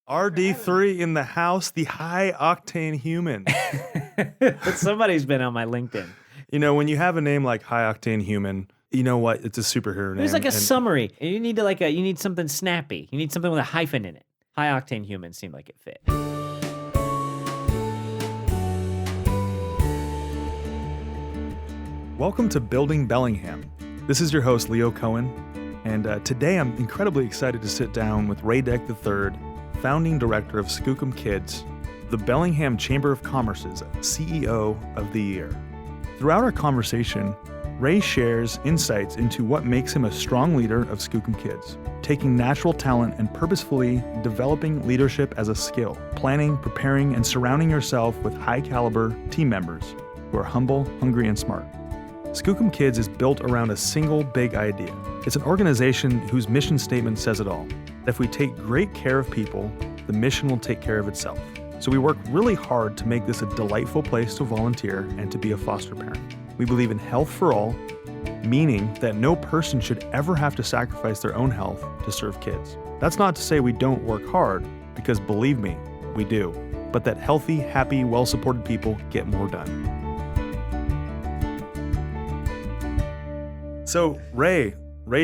RD3 in the house, the high octane human. Somebody's been on my LinkedIn. You know, when you have a name like high octane human, you know what? It's a superhero name. There's like a summary. You need you need something snappy. You need something with a hyphen in it. High octane human seemed like it fit. Welcome to Building Bellingham. This is your host, Leo Cohen, and today I'm incredibly excited to sit down with Ray Deck III, founding director of Skookum Kids, the Bellingham Chamber of Commerce's CEO of the Year. Throughout our conversation, Ray shares insights into what makes him a strong leader of Skookum Kids, taking natural talent and purposefully developing leadership as a skill, planning, preparing, and surrounding yourself with high-caliber team members who are humble, hungry, and smart. Skookum Kids is built around a single big idea. It's an organization whose mission statement says it all. If we take great care of people, the mission will take care of itself. So we work really hard to make this a delightful place to volunteer and to be a foster parent. We believe in health for all, meaning that no person should ever have to sacrifice their own health to serve kids. That's not to say we don't work hard, because believe me, we do. But that healthy, happy, well-supported people get more done. So Ray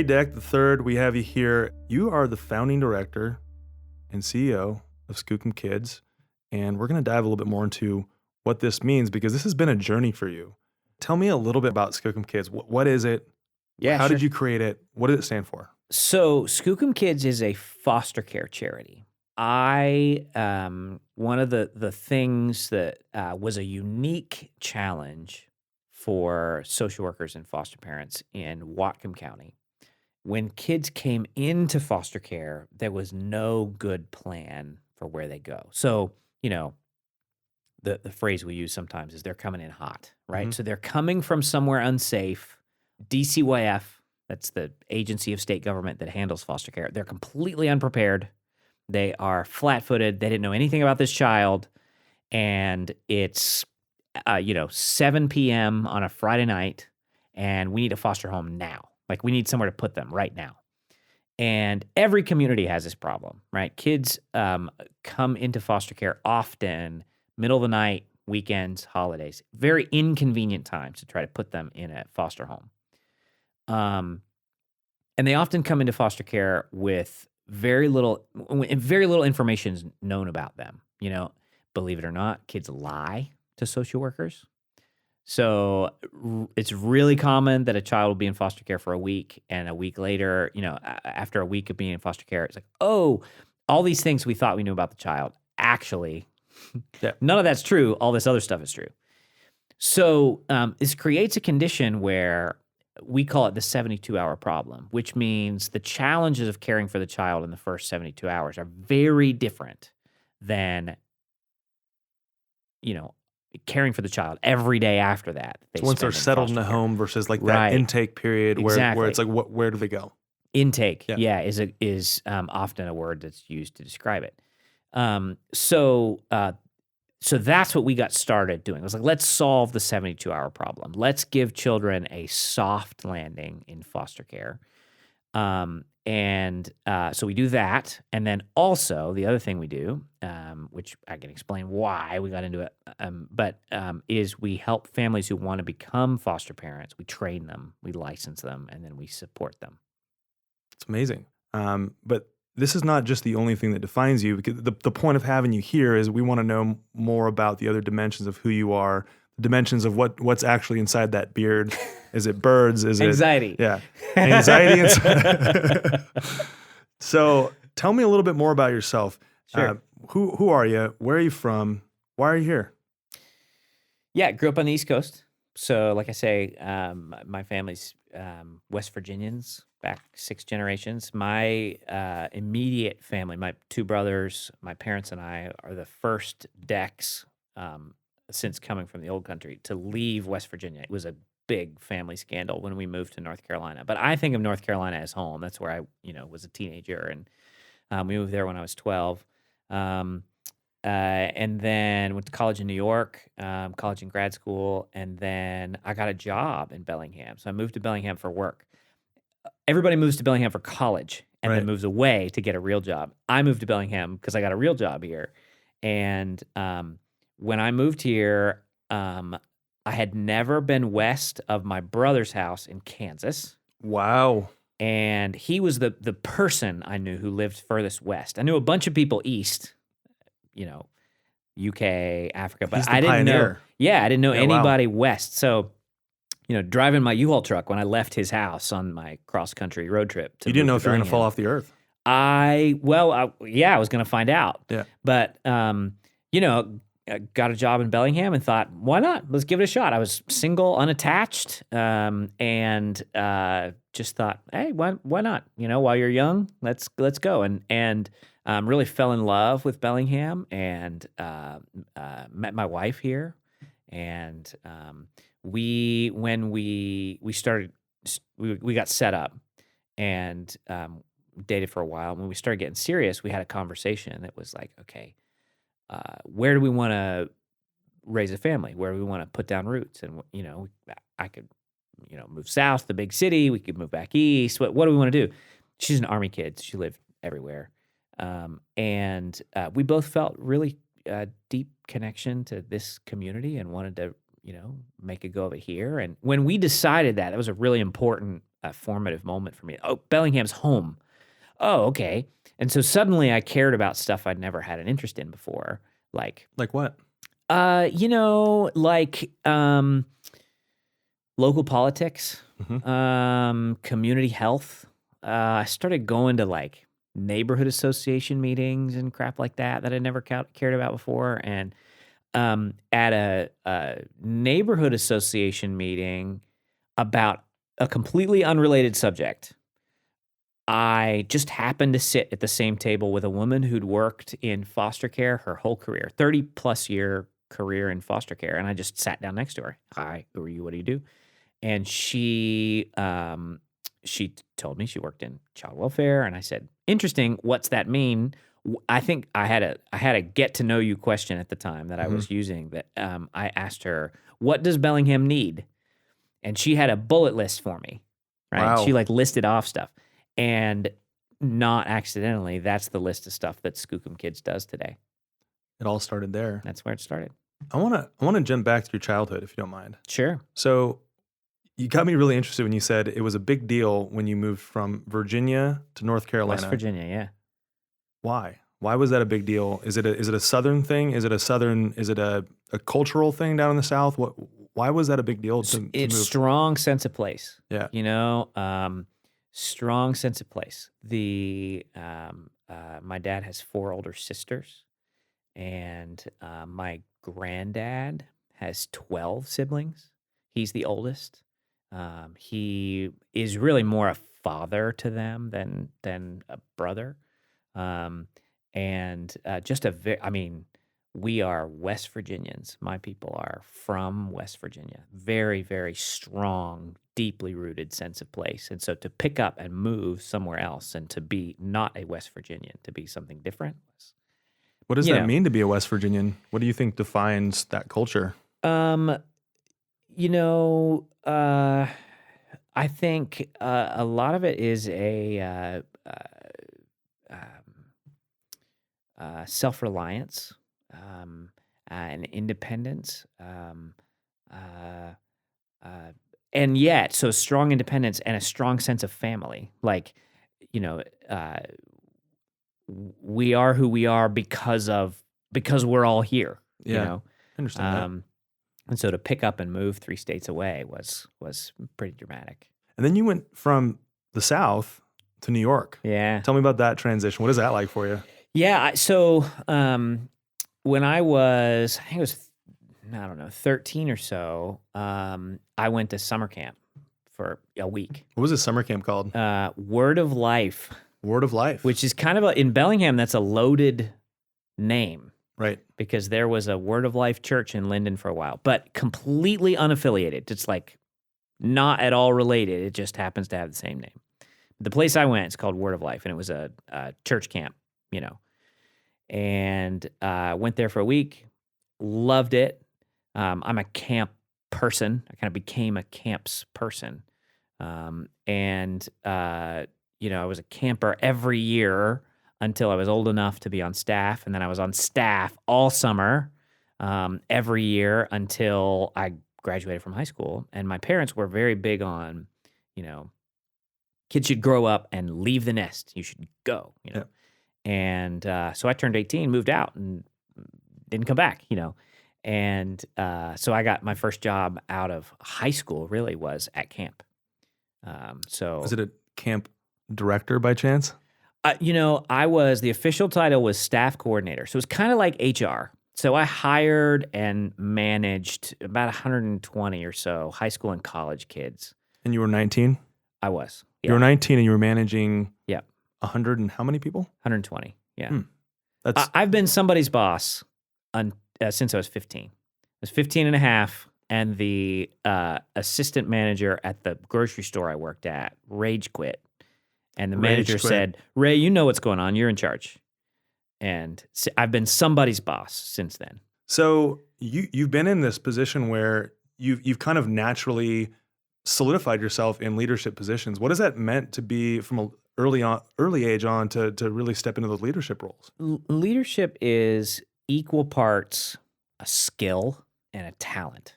Deck III, we have you here. You are the founding director and CEO of Skookum Kids, and we're going to dive a little bit more into what this means, because this has been a journey for you. Tell me a little bit about Skookum Kids. What is it? Yeah, How did you create it? What does it stand for? So Skookum Kids is a foster care charity. One of the things that was a unique challenge for social workers and foster parents in Whatcom County. When kids came into foster care, there was no good plan for where they go. So, you know, the phrase we use sometimes is they're coming in hot, right? Mm-hmm. So they're coming from somewhere unsafe. DCYF, that's the agency of state government that handles foster care, they're completely unprepared. They are flat-footed. They didn't know anything about this child. And it's 7 p.m. on a Friday night, and we need a foster home now. Like, we need somewhere to put them right now. And every community has this problem, right? Kids come into foster care often, middle of the night, weekends, holidays, very inconvenient times to try to put them in a foster home. And they often come into foster care with very little information known about them. You know, believe it or not, kids lie to social workers. So it's really common that a child will be in foster care for a week, and a week later, after a week of being in foster care, it's like, oh, all these things we thought we knew about the child, actually, none of that's true. All this other stuff is true. So this creates a condition where we call it the 72-hour problem, which means the challenges of caring for the child in the first 72 hours are very different than, caring for the child every day after that. So once they're settled in the home verso like that intake period where it's like, where do they go? Intake, is often a word that's used to describe it. So that's what we got started doing. It was like, let's solve the 72-hour problem. Let's give children a soft landing in foster care. So we do that. And then also the other thing we do, which I can explain why we got into it, is we help families who want to become foster parents. We train them, we license them, and then we support them. It's amazing. But this is not just the only thing that defines you, because the point of having you here is we want to know more about the other dimensions of who you are, the dimensions of what's actually inside that beard. Is it birds? Is anxiety? Anxiety. So tell me a little bit more about yourself. Sure. Who are you? Where are you from? Why are you here? Yeah, grew up on the East Coast. So like I say, my family's West Virginians, back 6 generations. My immediate family, my 2 brothers, my parents and I are the first Decks since coming from the old country to leave West Virginia. It was a big family scandal when we moved to North Carolina. But I think of North Carolina as home. That's where I, was a teenager, and we moved there when I was 12. And then went to college in New York, college and grad school, and then I got a job in Bellingham. So I moved to Bellingham for work. Everybody moves to Bellingham for college and then Right. moves away to get a real job. I moved to Bellingham because I got a real job here. And when I moved here, I had never been west of my brother's house in Kansas. Wow. And he was the person I knew who lived furthest west. I knew a bunch of people east, you know, UK, Africa, but He's the I didn't know. pioneer. Yeah, I didn't know Yeah, wow. anybody west. So, driving my U-Haul truck when I left his house on my cross-country road trip to You didn't move know to if you were going to fall Bellingham. off the earth. I was going to find out. Yeah. But, I got a job in Bellingham and thought, why not? Let's give it a shot. I was single, unattached, and just thought, hey, why not? While you're young, let's go. And really fell in love with Bellingham and met my wife here. And when we started, we got set up and dated for a while. When we started getting serious, we had a conversation that was like, okay, where do we want to raise a family? Where do we want to put down roots? And I could, move south, the big city. We could move back east. What do we want to do? She's an Army kid. She lived everywhere, and we both felt really deep connection to this community and wanted to, make a go of it here. And when we decided that was a really important, formative moment for me. Oh, Bellingham's home. Oh, okay. And so suddenly I cared about stuff I'd never had an interest in before. Like what? Local politics, Mm-hmm. community health. I started going to neighborhood association meetings and crap like that I never cared about before. And at a neighborhood association meeting about a completely unrelated subject, I just happened to sit at the same table with a woman who'd worked in foster care her whole career, 30 plus year career in foster care. And I just sat down next to her. Hi, who are you? What do you do? And she told me she worked in child welfare. And I said, interesting. What's that mean? I think I had a get to know you question at the time that I was using that I asked her, what does Bellingham need? And she had a bullet list for me, right? Wow. She listed off stuff. And not accidentally, that's the list of stuff that Skookum Kids does today. It all started there. That's where it started. I want to jump back to your childhood, if you don't mind. Sure. So you got me really interested when you said it was a big deal when you moved from Virginia to North Carolina. West Virginia, yeah. Why? Why was that a big deal? Is it a Southern thing? Is it a cultural thing down in the South? Why was that a big deal to It's move? strong sense of place. Yeah. Strong sense of place. My dad has 4 older sisters, and my granddad has 12 siblings. He's the oldest. He is really more a father to them than a brother. And just we are West Virginians. My people are from West Virginia. Very, very strong, deeply rooted sense of place. And so to pick up and move somewhere else and to be not a West Virginian, to be something different. What does that mean to be a West Virginian? What do you think defines that culture? I think a lot of it is a self-reliance, and independence, and yet so strong independence and a strong sense of family. We are who we are because we're all here. Yeah, I understand that. And so to pick up and move 3 states away was pretty dramatic. And then you went from the South to New York. Yeah. Tell me about that transition. What is that like for you? Yeah. So when I was, I think it was, 13 or so, I went to summer camp for a week. What was this summer camp called? Word of Life. Word of Life. Which is kind of in Bellingham, that's a loaded name. Right. Because there was a Word of Life church in Linden for a while, but completely unaffiliated. It's not at all related. It just happens to have the same name. The place I went, it's called Word of Life, and it was a church camp, And went there for a week, loved it. I'm a camp person. I kind of became a camps person. I was a camper every year until I was old enough to be on staff. And then I was on staff all summer every year until I graduated from high school. And my parents were very big on, kids should grow up and leave the nest. You should go, Yeah. And so I turned 18, moved out, and didn't come back, And so I got my first job out of high school, really was at camp. Was it a camp director by chance? The official title was staff coordinator. So it was kind of like HR. So I hired and managed about 120 or so high school and college kids. And you were 19? I was. Yeah. You were 19 and you were managing Yeah. 100 and how many people? 120. Yeah. That's I've been somebody's boss since I was 15. I was 15 and a half, and the assistant manager at the grocery store I worked at rage quit. And the manager said, Ray, you know what's going on. You're in charge. And I've been somebody's boss since then. So you've been in this position where you've kind of naturally solidified yourself in leadership positions. What has that meant to be from an early age on to really step into those leadership roles? Leadership is equal parts a skill and a talent.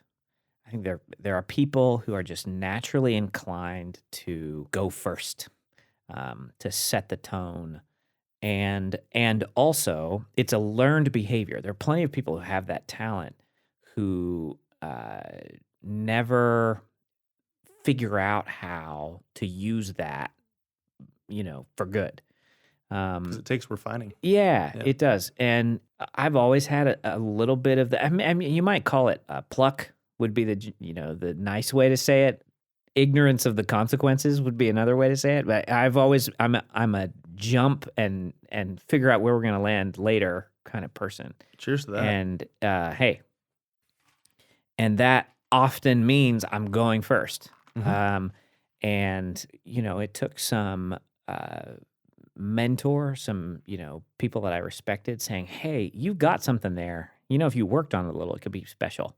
I think there are people who are just naturally inclined to go first, to set the tone. And also, it's a learned behavior. There are plenty of people who have that talent who never figure out how to use that, for good. 'Cause it takes refining. Yeah, it does. And I've always had a little bit of the. I mean, you might call it pluck. Would be the nice way to say it. Ignorance of the consequences would be another way to say it. But I'm a jump and figure out where we're going to land later kind of person. Cheers to that. And hey, and that often means I'm going first. Mm-hmm. And it took some mentor, some people that I respected, saying, "Hey, you got something there. If you worked on it a little, it could be special."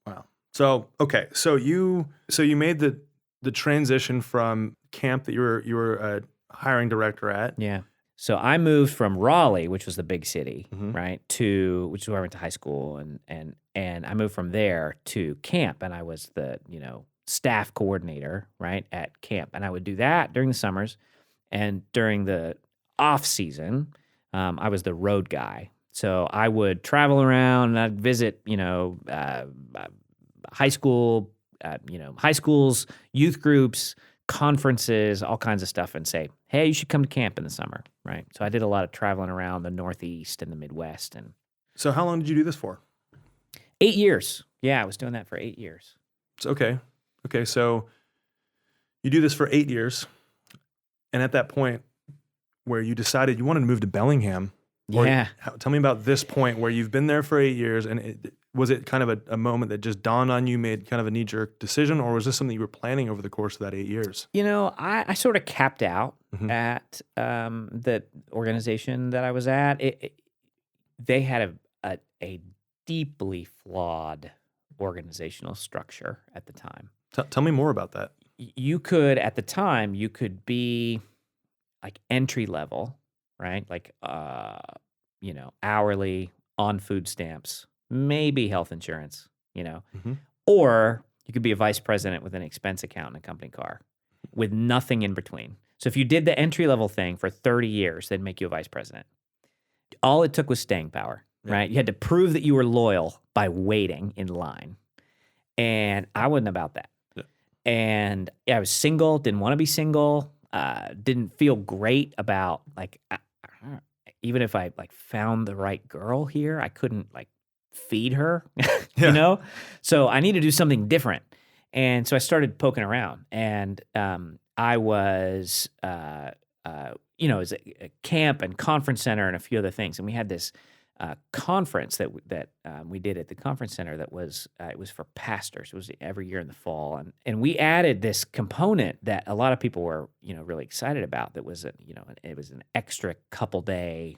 Wow. So okay, so you made the transition from camp that you were a hiring director at. Yeah. So I moved from Raleigh, which was the big city, Mhm. right, which is where I went to high school, and I moved from there to camp, and I was the staff coordinator, right, at camp, and I would do that during the summers, and during the off season, I was the road guy. So I would travel around and I'd visit, high school, high schools, youth groups, conferences, all kinds of stuff, and say, "Hey, you should come to camp in the summer," right? So I did a lot of traveling around the Northeast and the Midwest. And So how long did you do this for? 8 years. Yeah, I was doing that for 8 years. It's okay. Okay, so you do this for 8 years, and at that point where you decided you wanted to move to Bellingham, Yeah. tell me about this point where you've been there for 8 years, and was it kind of a moment that just dawned on you, made kind of a knee-jerk decision, or was this something you were planning over the course of that 8 years? I sort of capped out Mhm. at the organization that I was at. They had a deeply flawed organizational structure at the time. Tell me more about that. At the time, you could be like entry level, right? Like, hourly on food stamps, maybe health insurance, Mhm. or you could be a vice president with an expense account in a company car with nothing in between. So if you did the entry level thing for 30 years, they'd make you a vice president. All it took was staying power, right? You had to prove that you were loyal by waiting in line. And I wasn't about that. Yeah. And I was single, didn't want to be single, didn't feel great about even if I found the right girl here, I couldn't feed her, Yeah. So I need to do something different. And so I started poking around, and I was, it was a camp and conference center and a few other things. And we had this conference that we did at the conference center that was it was for pastors. It was every year in the fall, and we added this component that a lot of people were really excited about. That was it was an extra couple day,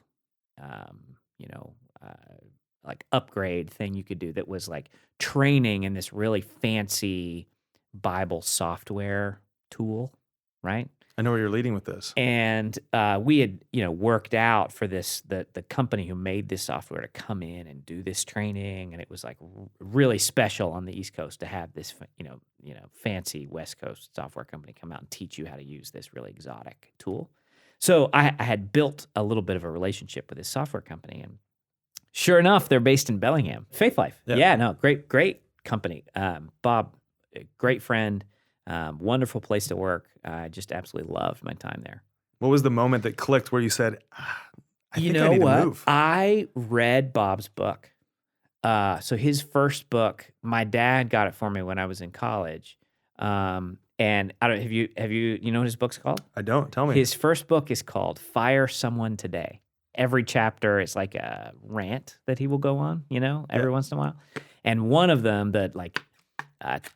upgrade thing you could do. That was like training in this really fancy Bible software tool, right? I know where you're leading with this. And we had, worked out for this the company who made this software to come in and do this training, and it was like really special on the East Coast to have this, fancy West Coast software company come out and teach you how to use this really exotic tool. So I had built a little bit of a relationship with this software company, and sure enough, they're based in Bellingham. Faith Life, great company. Bob, a great friend. Wonderful place to work. I just absolutely loved my time there. What was the moment that clicked where you said, I think I need to move? I read Bob's book. So his first book, my dad got it for me when I was in college. And I don't have you know what his book's called? I don't. Tell me. His first book is called Fire Someone Today. Every chapter is like a rant that he will go on, every once in a while. And one of them, the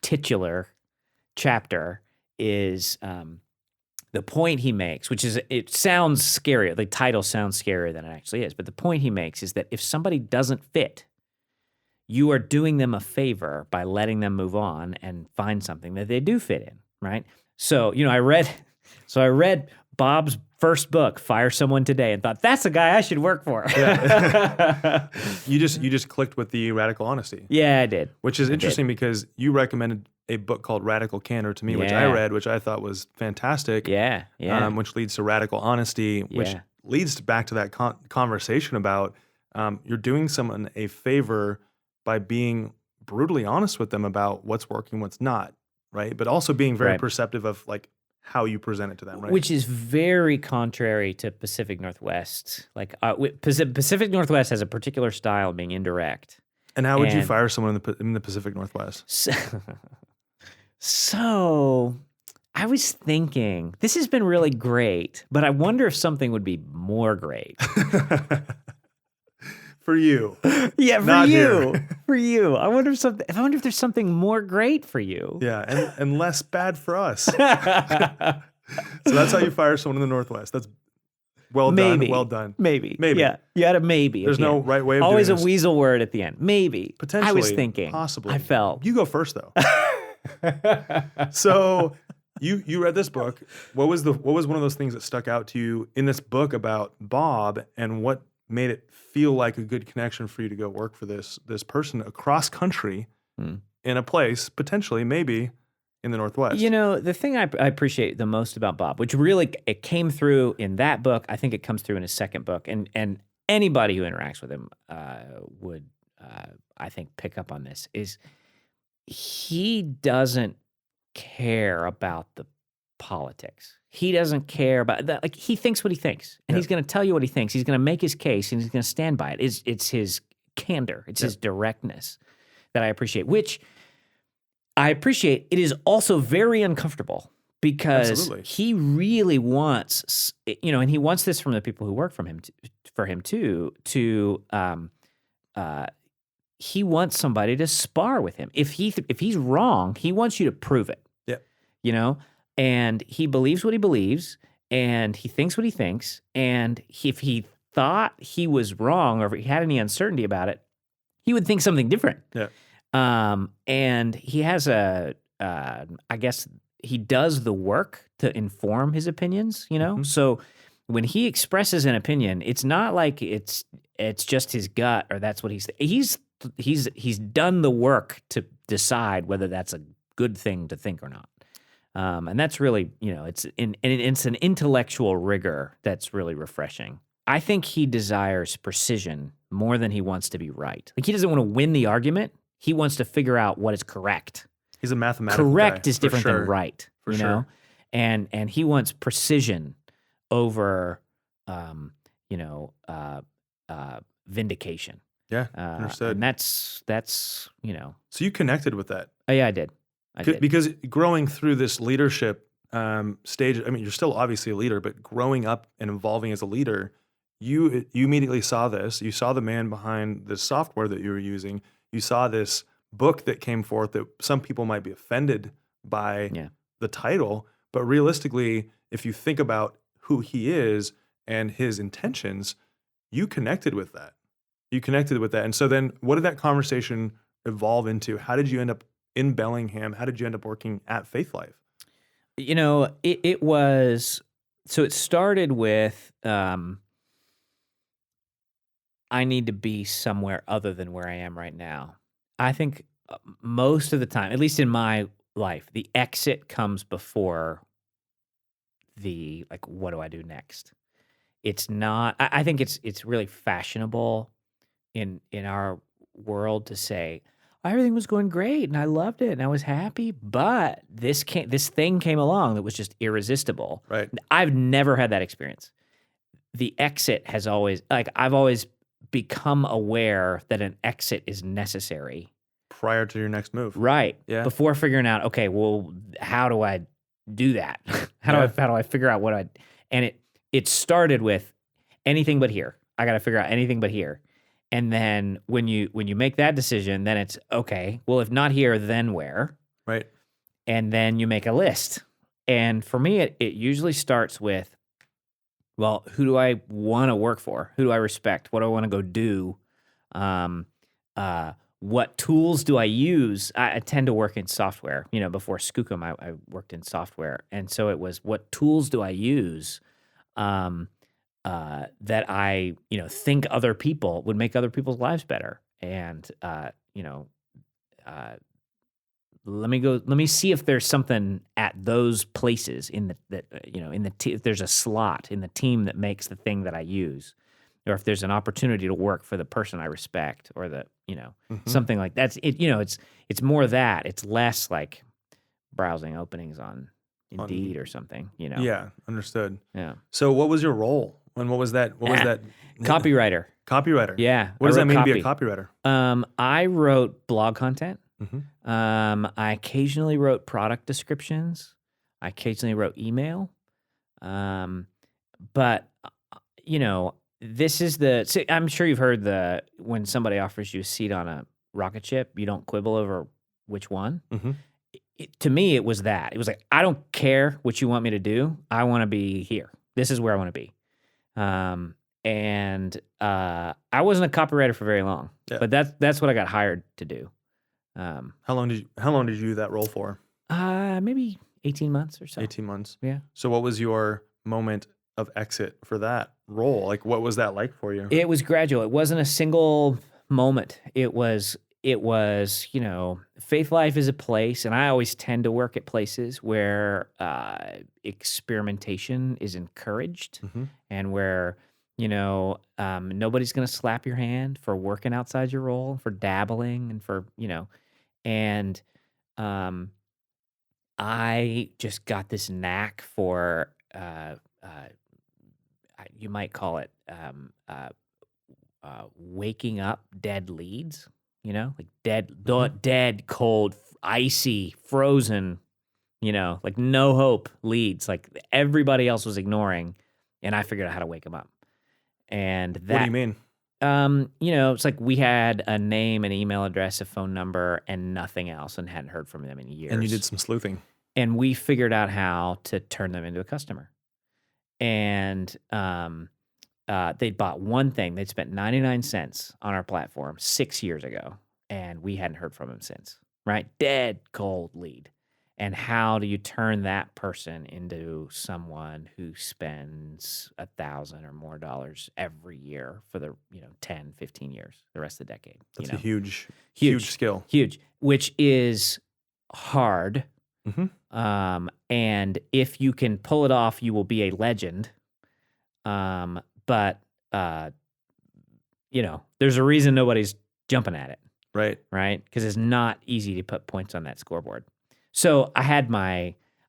titular chapter is the point he makes, which is, it sounds scarier. The title sounds scarier than it actually is. But the point he makes is that if somebody doesn't fit, you are doing them a favor by letting them move on and find something that they do fit in, right? So, I read Bob's first book, Fire Someone Today, and thought, that's a guy I should work for. Yeah. You just clicked with the radical honesty. Yeah, I did. Which is interesting because you recommended a book called Radical Candor to me, which I read, which I thought was fantastic. Yeah. Which leads to radical honesty, which leads back to that conversation about you're doing someone a favor by being brutally honest with them about what's working, what's not, right? But also being very perceptive of like how you present it to them, right? Which is very contrary to Pacific Northwest. Like Pacific Northwest has a particular style of being indirect. And how would you fire someone in the Pacific Northwest? So I was thinking, this has been really great, but I wonder if something would be more great. For you. Yeah, for Not you. Here. For you. I wonder if there's something more great for you. Yeah, and less bad for us. So that's how you fire someone in the Northwest. That's done. Well done. Maybe. Yeah, you had a maybe. There's no right way of always doing a this. Weasel word at the end. Maybe. Potentially. I was thinking. Possibly. I felt. You go first though. So you read this book. What was one of those things that stuck out to you in this book about Bob, and what made it feel like a good connection for you to go work for this person across country in a place potentially maybe in the Northwest? The thing I appreciate the most about Bob, which really it came through in that book, I think it comes through in his second book, and anybody who interacts with him would I think pick up on this, is he doesn't care about the politics. He doesn't care about that. Like, he thinks what he thinks, and he's going to tell you what he thinks. He's going to make his case, and he's going to stand by it. It's his candor. It's his directness that I appreciate, which I appreciate. It is also very uncomfortable because he really wants, and he wants this from the people who work for him too, he wants somebody to spar with him. If he's wrong, he wants you to prove it. Yeah. And he believes what he believes, and he thinks what he thinks, and if he thought he was wrong, or if he had any uncertainty about it, he would think something different. Yeah. And he has I guess he does the work to inform his opinions, Mm-hmm. So when he expresses an opinion, it's not like it's just his gut, or that's what he's done the work to decide whether that's a good thing to think or not. And that's really, it's an intellectual rigor that's really refreshing. I think he desires precision more than he wants to be right. Like, he doesn't want to win the argument. He wants to figure out what is correct. He's a mathematical Correct guy, is different than right, for sure. And he wants precision over, vindication. Yeah, understood. And that's. So you connected with that. Oh yeah, I did. Because growing through this leadership stage, I mean, you're still obviously a leader, but growing up and evolving as a leader, you immediately saw this. You saw the man behind the software that you were using. You saw this book that came forth that some people might be offended by the title, but realistically, if you think about who he is and his intentions, you connected with that. And so then what did that conversation evolve into? How did you end up in Bellingham? How did you end up working at Faith Life? It was, so it started with, I need to be somewhere other than where I am right now. I think most of the time, at least in my life, the exit comes before the, like, what do I do next? It's not, I think it's really fashionable in our world to say everything was going great and I loved it and I was happy, but this thing came along that was just irresistible. Right. I've never had that experience. The exit has always, like, I've always become aware that an exit is necessary. Prior to your next move. Right. Yeah. Before figuring out, okay, well, how do I do that? How do I figure out and it started with anything but here. I got to figure out anything but here. And then when you make that decision, then it's okay, well, if not here, then where? Right. And then you make a list. And for me, it usually starts with, well, who do I want to work for? Who do I respect? What do I want to go do? What tools do I use? I tend to work in software. Before Skookum, I worked in software. And so it was, what tools do I use that I, think other people would make other people's lives better? And, let me see if there's something at those places if there's a slot in the team that makes the thing that I use, or if there's an opportunity to work for the person I respect, or something like that. It's more that. It's less like browsing openings on Indeed or something, Yeah, understood. Yeah. So what was your role? And what was that? What was that? Copywriter. Copywriter. Yeah. What does that mean to copy. be a copywriter? I wrote blog content. Mm-hmm. I occasionally wrote product descriptions. I occasionally wrote email. But this is I'm sure you've heard when somebody offers you a seat on a rocket ship, you don't quibble over which one. Mm-hmm. To me, it was that. It was like, I don't care what you want me to do. I want to be here. This is where I want to be. I wasn't a copywriter for very long, but that's what I got hired to do. How long did you do that role for? Maybe 18 months or so. 18 months. Yeah. So what was your moment of exit for that role? Like, what was that like for you? It was gradual. It wasn't a single moment. It was, Faith Life is a place, and I always tend to work at places where experimentation is encouraged, Mm-hmm. and where, nobody's going to slap your hand for working outside your role, for dabbling, and for, and I just got this knack for, you might call it, waking up dead leads, like dead, cold, icy, frozen, like no hope leads, like everybody else was ignoring, and I figured out how to wake them up. And that, what do you mean? It's like we had a name, an email address, a phone number, and nothing else, and hadn't heard from them in years. And you did some sleuthing. And we figured out how to turn them into a customer. And they'd bought one thing. They'd spent 99 cents on our platform 6 years ago, and we hadn't heard from them since, right? Dead, cold lead. And how do you turn that person into someone who spends $1,000 or more every year for the 10, 15 years, the rest of the decade? That's a huge skill. Huge, which is hard. Mm-hmm. And if you can pull it off, you will be a legend. But there's a reason nobody's jumping at it. Right? Because it's not easy to put points on that scoreboard. So I've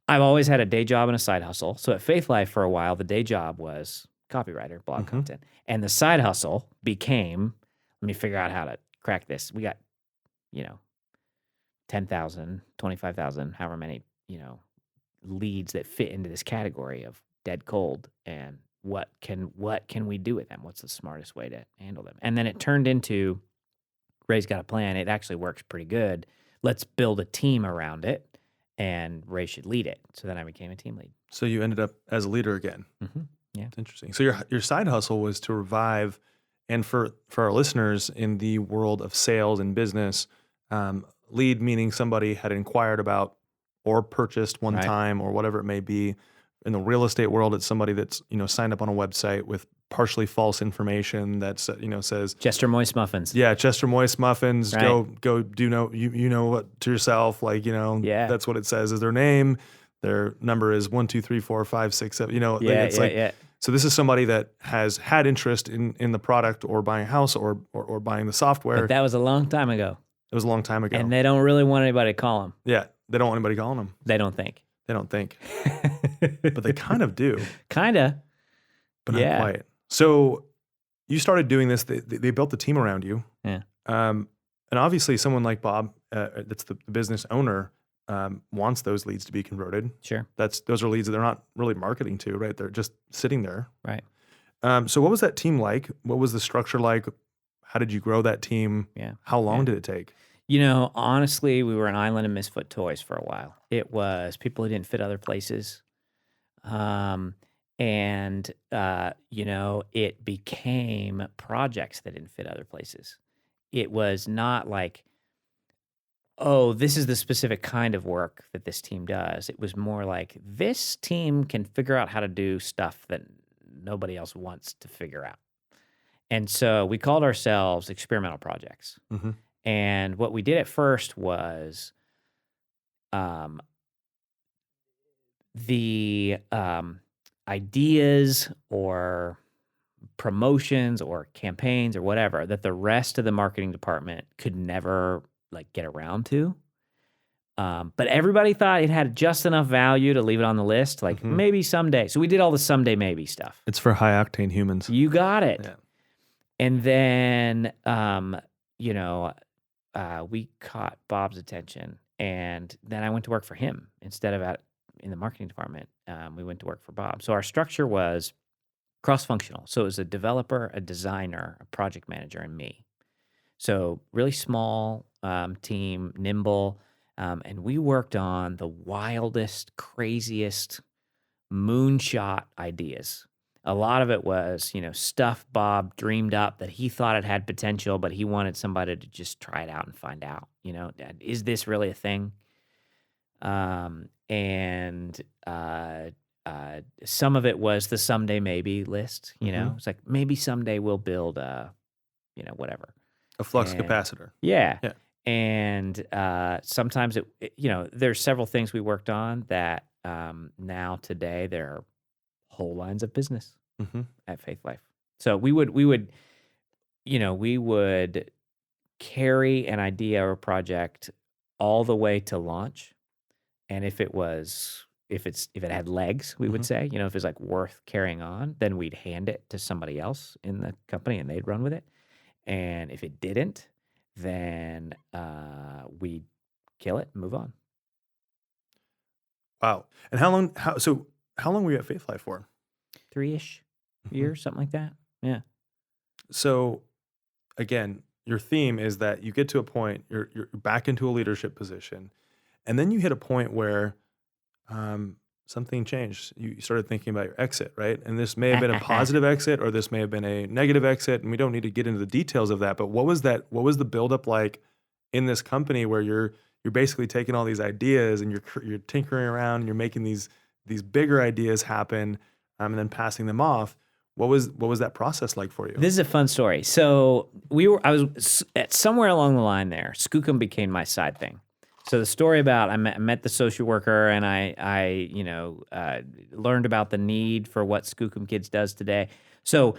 always had a day job and a side hustle. So at Faith Life for a while, the day job was copywriter, blog content. And the side hustle became, let me figure out how to crack this. We got, 10,000, 25,000, however many, leads that fit into this category of dead cold. And what can we do with them? What's the smartest way to handle them? And then it turned into, Ray's got a plan. It actually works pretty good. Let's build a team around it, and Ray should lead it. So then I became a team lead. So you ended up as a leader again. Mm-hmm. Yeah. That's interesting. So your side hustle was to revive, and for our listeners in the world of sales and business, lead meaning somebody had inquired about or purchased one Right. time or whatever it may be. In the real estate world, it's somebody that's, signed up on a website with partially false information that's, says, Chester Moist Muffins. yeah, Chester Moist Muffins, Right. go do you know what to yourself, like, Yeah. that's what it says is their name. Their number is 1, 2, 3, 4, 5, 6, 7, Yeah, it's yeah, like, yeah. so this is somebody that has had interest in the product or buying a house or buying the software. But that was a long time ago. It was a long time ago. And they don't really want anybody to call them. Yeah. They don't want anybody calling them. They don't think. They don't think, but they kind of do, Kinda. but Yeah. not quite. So you started doing this. They built the team around you. Yeah. And obviously someone like Bob, that's the business owner, wants those leads to be converted. Sure. Those are leads that they're not really marketing to, right? They're just sitting there. Right. So what was that team like? What was the structure like? How did you grow that team? Yeah. How long Yeah. did it take? Honestly, we were an island of misfit toys for a while. It was people who didn't fit other places. It became projects that didn't fit other places. It was not like, oh, this is the specific kind of work that this team does. It was more like, this team can figure out how to do stuff that nobody else wants to figure out. And so we called ourselves experimental projects. Mm-hmm. And what we did at first was the ideas or promotions or campaigns or whatever that the rest of the marketing department could never get around to. But everybody thought it had just enough value to leave it on the list, maybe someday. So we did all the someday maybe stuff. It's for high octane humans. You got it. Yeah. And then, we caught Bob's attention, and then I went to work for him instead of in the marketing department. We went to work for Bob. So our structure was cross-functional. So it was a developer, a designer, a project manager, and me. So really small team, nimble, and we worked on the wildest, craziest moonshot ideas. A lot of it was, stuff Bob dreamed up that he thought it had potential, but he wanted somebody to just try it out and find out, is this really a thing? Some of it was the someday maybe list, It's like, maybe someday we'll build whatever. A flux capacitor. Yeah. Yeah. And sometimes there's several things we worked on that now today they're whole lines of business at Faith Life. So we would carry an idea or project all the way to launch. And if it had legs, we would say, if it's worth carrying on, then we'd hand it to somebody else in the company and they'd run with it. And if it didn't, then we'd kill it and move on. Wow. And how long were you at Faith Life for? 3-ish years, something like that. Yeah. So again, your theme is that you get to a point, you're back into a leadership position, and then you hit a point where something changed. You started thinking about your exit, right? And this may have been a positive exit, or this may have been a negative exit, and we don't need to get into the details of that. But what was that? What was the buildup like in this company where you're basically taking all these ideas and you're tinkering around and you're making these bigger ideas happen, and then passing them off? What was that process like for you? This is a fun story. So I was at somewhere along the line there, Skookum became my side thing. So the story about I met the social worker and I learned about the need for what Skookum Kids does today. So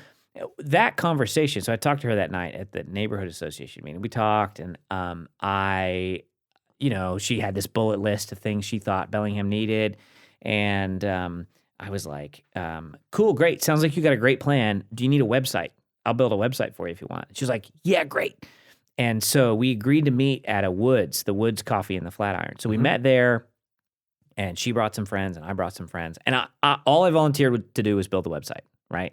that conversation, so I talked to her that night at the neighborhood association meeting. We talked, and she had this bullet list of things she thought Bellingham needed, and I was like, cool, great. Sounds like you got a great plan. Do you need a website? I'll build a website for you if you want. She was like, yeah, great. And so we agreed to meet at the Woods Coffee in the Flatiron. So we met there, and she brought some friends, and I brought some friends. And all I volunteered to do was build the website, right?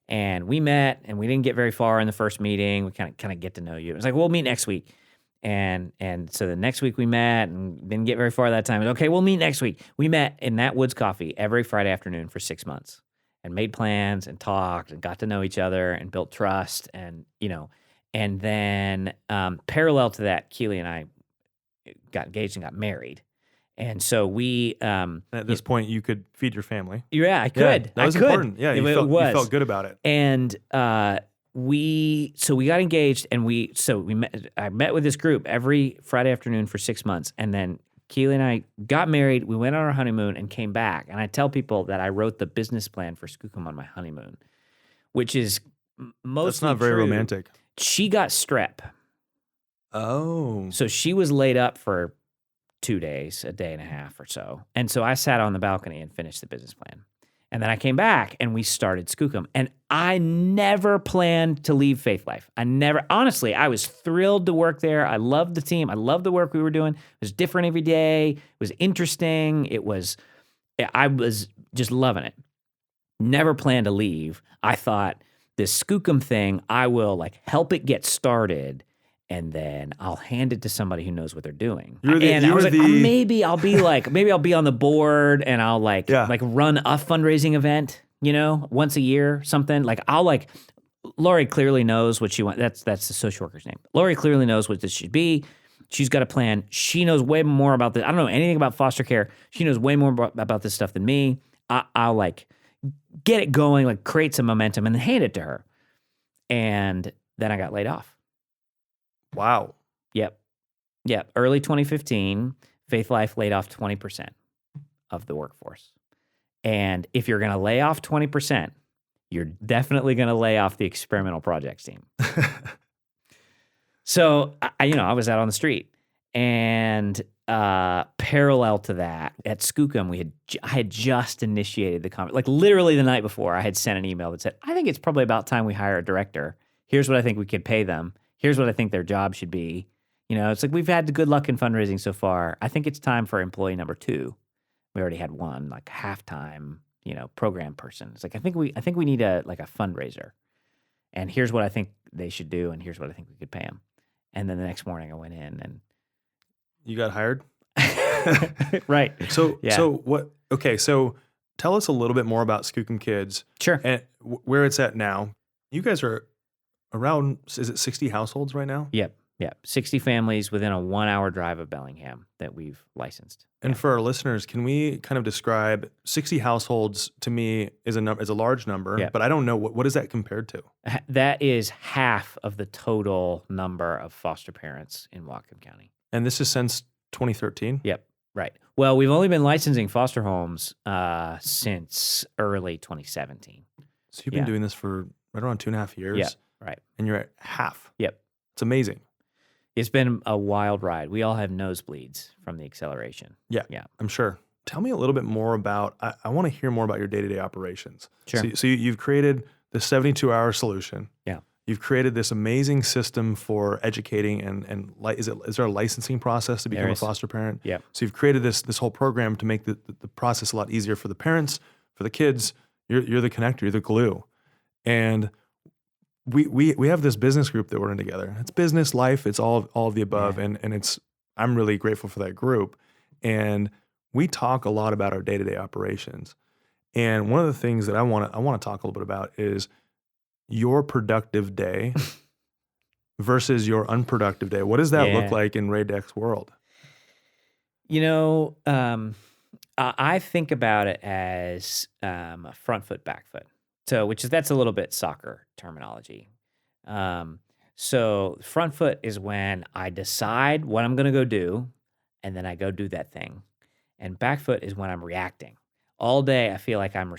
And we met, and we didn't get very far in the first meeting. We kind of get to know you. It was like, we'll meet next week. And so the next week we met and didn't get very far that time. Okay, we'll meet next week. We met in that Woods Coffee every Friday afternoon for 6 months and made plans and talked and got to know each other and built trust. And, and then parallel to that, Keely and I got engaged and got married. And so we, At this point, you could feed your family. yeah, I could. That was important. Yeah, you felt good about it. And we got engaged, and I met with this group every Friday afternoon for 6 months, and then Keely and I got married. We went on our honeymoon and came back. And I tell people that I wrote the business plan for Skookum on my honeymoon, which is mostly That's not very true. romantic. She got strep. Oh. So she was laid up for 2 days, a day and a half or so. And so I sat on the balcony and finished the business plan. And then I came back and we started Skookum. And I never planned to leave Faith Life. Honestly, I was thrilled to work there. I loved the team. I loved the work we were doing. It was different every day. It was interesting. I was just loving it. Never planned to leave. I thought this Skookum thing, I will help it get started, and then I'll hand it to somebody who knows what they're doing. Maybe I'll be on the board, and I'll run a fundraising event, once a year, something. Lori clearly knows what she wants. That's the social worker's name. Lori clearly knows what this should be. She's got a plan. She knows way more about this. I don't know anything about foster care. She knows way more about this stuff than me. I'll get it going, create some momentum, and then hand it to her. And then I got laid off. Wow. Yep. Early 2015, Faith Life laid off 20% of the workforce. And if you're going to lay off 20%, you're definitely going to lay off the experimental projects team. So, I was out on the street, and parallel to that, at Skookum, I had just initiated the conversation. Literally the night before, I had sent an email that said, I think it's probably about time we hire a director. Here's what I think we could pay them. Here's what I think their job should be. It's we've had the good luck in fundraising so far. I think it's time for employee number 2. We already had one, half-time, program person. It's I think we need a fundraiser. And here's what I think they should do, and here's what I think we could pay them. And then the next morning I went in and... You got hired? Right. So what? Okay, so tell us a little bit more about Skookum Kids. Sure. And where it's at now. You guys are around, is it 60 households right now? Yep. 60 families within a 1-hour drive of Bellingham that we've licensed. And for our listeners, can we kind of describe 60 households? To me is a large number, but I don't know what is that compared to? That is half of the total number of foster parents in Whatcom County. And this is since 2013? Yep, right. Well, we've only been licensing foster homes since early 2017. So you've been doing this for right around 2.5 years? Yeah, right. And you're at half? Yep. It's amazing. It's been a wild ride. We all have nosebleeds from the acceleration. Yeah, I'm sure. Tell me a little bit more about, I want to hear more about your day-to-day operations. Sure. So you've created the 72-hour solution. Yeah. You've created this amazing system for educating and is there a licensing process to become a foster parent? Yeah. So you've created this whole program to make the process a lot easier for the parents, for the kids. You're the connector, you're the glue. And we have this business group that we're in together. It's business, life, it's all of the above. Yeah. And I'm really grateful for that group. And we talk a lot about our day-to-day operations. And one of the things that I want to talk a little bit about is your productive day versus your unproductive day. What does that look like in Ray Deck's world? I think about it as a front foot, back foot. So, that's a little bit soccer terminology. So front foot is when I decide what I'm going to go do, and then I go do that thing. And back foot is when I'm reacting. All day, I feel like I'm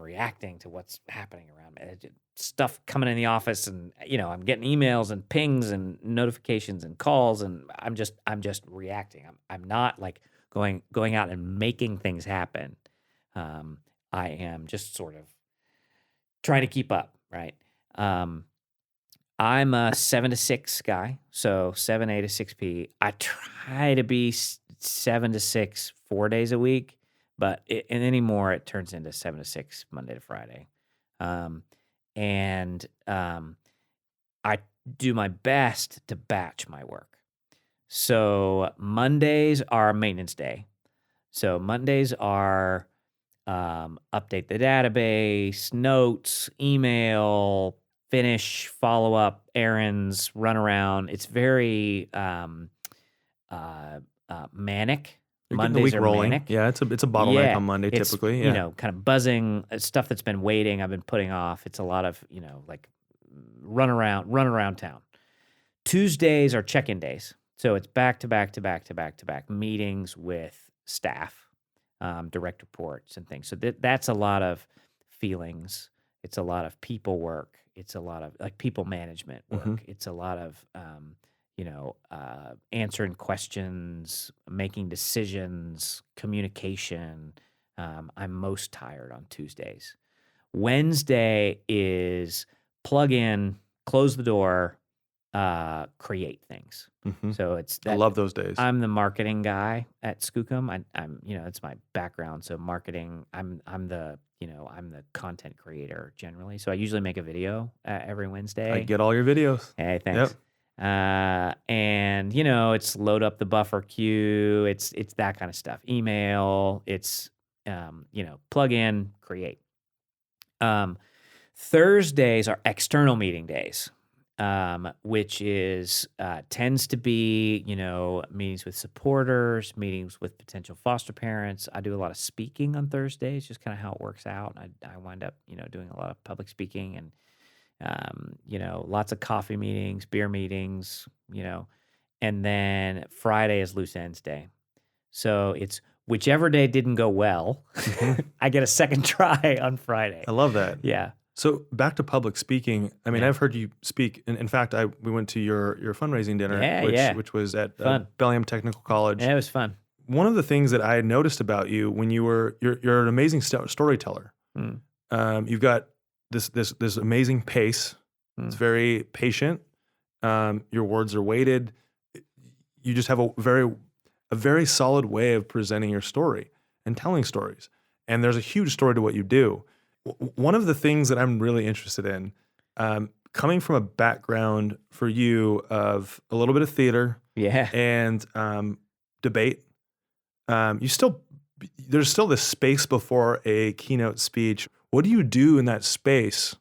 reacting to what's happening around me. Stuff coming in the office, and I'm getting emails and pings and notifications and calls, and I'm just reacting. I'm not going out and making things happen. I am just sort of trying to keep up, right? I'm a 7 to 6 guy, so 7A to 6P. I try to be 7 to 6 4 days a week, but anymore it turns into 7 to 6 Monday to Friday. And I do my best to batch my work. So Mondays are maintenance day. So Mondays are update the database, notes, email, finish, follow up, errands, run around. It's very manic You're getting the Mondays week are rolling. manic. Yeah, it's a bottleneck Yeah, on Monday it's, typically. you Yeah. know, kind of buzzing, stuff that's been waiting, I've been putting off. It's a lot of, like run around town. Tuesdays are check-in days. So it's back to back to back to back to back meetings with staff, direct reports and things. So that's a lot of feelings. It's a lot of people work. It's a lot of like people management work. Mhm. It's a lot of, answering questions, making decisions, communication. I'm most tired on Tuesdays. Wednesday is plug in, close the door, create things. Mhm. So it's I that love those days. I'm the marketing guy at Skookum. I'm it's my background. So marketing, I'm the content creator generally. So I usually make a video every I Wednesday. get all your videos. Hey, Yep. thanks. And it's load up the buffer queue. It's that kind of stuff. Email. It's plug in, create. Thursdays are external meeting days, which is tends to be meetings with supporters, meetings with potential foster parents. I do a lot of speaking on Thursdays, just kind of how it works out. I wind up doing a lot of public speaking and lots of coffee meetings, beer meetings, and then Friday is loose ends day. So it's whichever day didn't go well, I get a second try on Friday. I love that. Yeah. So back to public speaking. I mean, Yeah. I've heard you speak. In fact, we went to your fundraising dinner, which was at Bellingham Technical College. Yeah, it was fun. One of the things that I had noticed about you when you're an amazing storyteller. You've got this amazing pace. It's very patient. Your words are weighted. You just have a very solid way of presenting your story and telling stories. And there's a huge story to what you do. One of the things that I'm really interested in, coming from a background for you of a little bit of theater, and debate, there's still this space before a keynote speech. What do you do in that space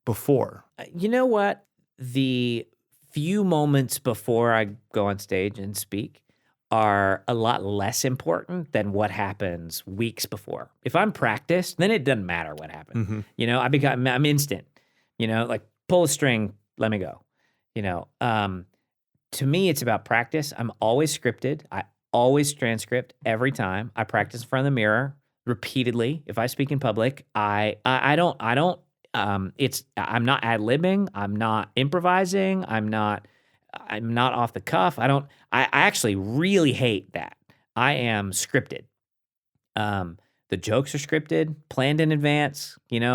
before? You know what? The few moments before I go on stage and speak are a lot less important than what happens weeks before. If I'm practiced, then it doesn't matter what happened. Mm-hmm. I'm instant. Like pull a string, let me go. To me, it's about practice. I'm always scripted. I always transcript every time. I practice in front of the mirror repeatedly. If I speak in public, I'm not ad-libbing. I'm not improvising. I'm not off the cuff. I actually really hate that. I am scripted. The jokes are scripted, planned in advance. It's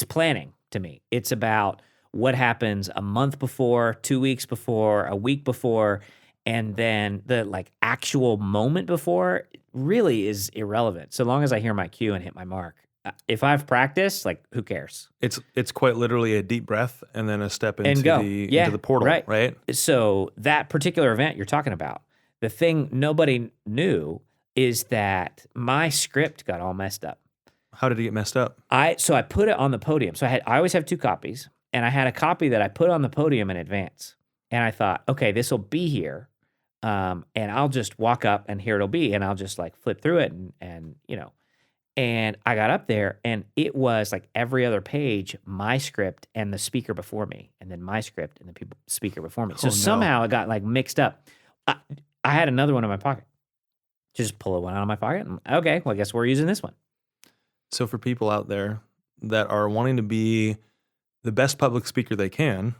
planning to me. It's about what happens a month before, 2 weeks before, a week before, and then the actual moment before really is irrelevant. So long as I hear my cue and hit my mark. If I've practiced, who cares? It's quite literally a deep breath and then a step into the portal, right? So that particular event you're talking about, the thing nobody knew is that my script got all messed up. How did it get messed up? So I put it on the podium. So I always have 2 copies, and I had a copy that I put on the podium in advance. And I thought, okay, this will be here, and I'll just walk up and here it'll be, and I'll just flip through it and. And I got up there, and it was every other page, my script and the speaker before me, and then my script and the speaker before me. So somehow it got mixed up. I had another one in my pocket. Just pull one out of my pocket. And, okay, well, I guess we're using this one. So for people out there that are wanting to be the best public speaker they can,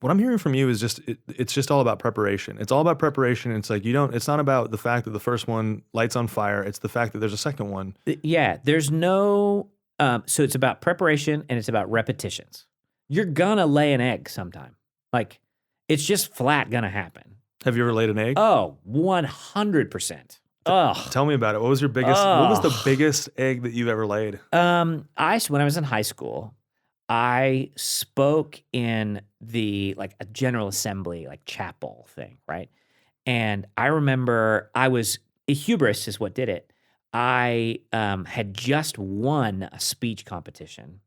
what I'm hearing from you is it's just all about preparation. It's all about preparation. It's it's not about the fact that the first one lights on fire. It's the fact that there's a second one. Yeah, there's no, so it's about preparation and it's about repetitions. You're gonna lay an egg sometime. It's just flat gonna happen. Have you ever laid an egg? Oh, 100%. Oh. Tell me about it. What was your biggest, what was the biggest egg that you've ever laid? When I was in high school, I spoke in the a general assembly, chapel thing, right? And I remember hubris is what did it. I had just won a speech competition,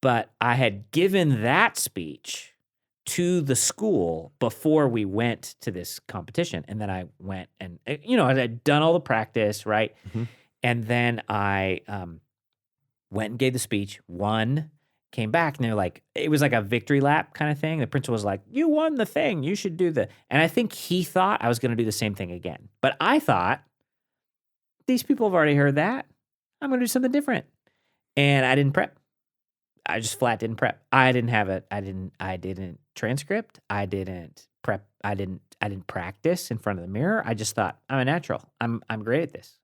but I had given that speech to the school before we went to this competition. And then I went and, I had done all the practice, right? Mhm. And then I went and gave the speech, won, came back, and they're like, it was like a victory lap kind of thing. The principal was like, you won the thing. You should do and I think he thought I was going to do the same thing again. But I thought, these people have already heard that. I'm going to do something different. And I didn't prep. I just flat didn't prep. I didn't have it. I didn't transcript. I didn't prep. I didn't practice in front of the mirror. I just thought, I'm a natural. I'm great at this.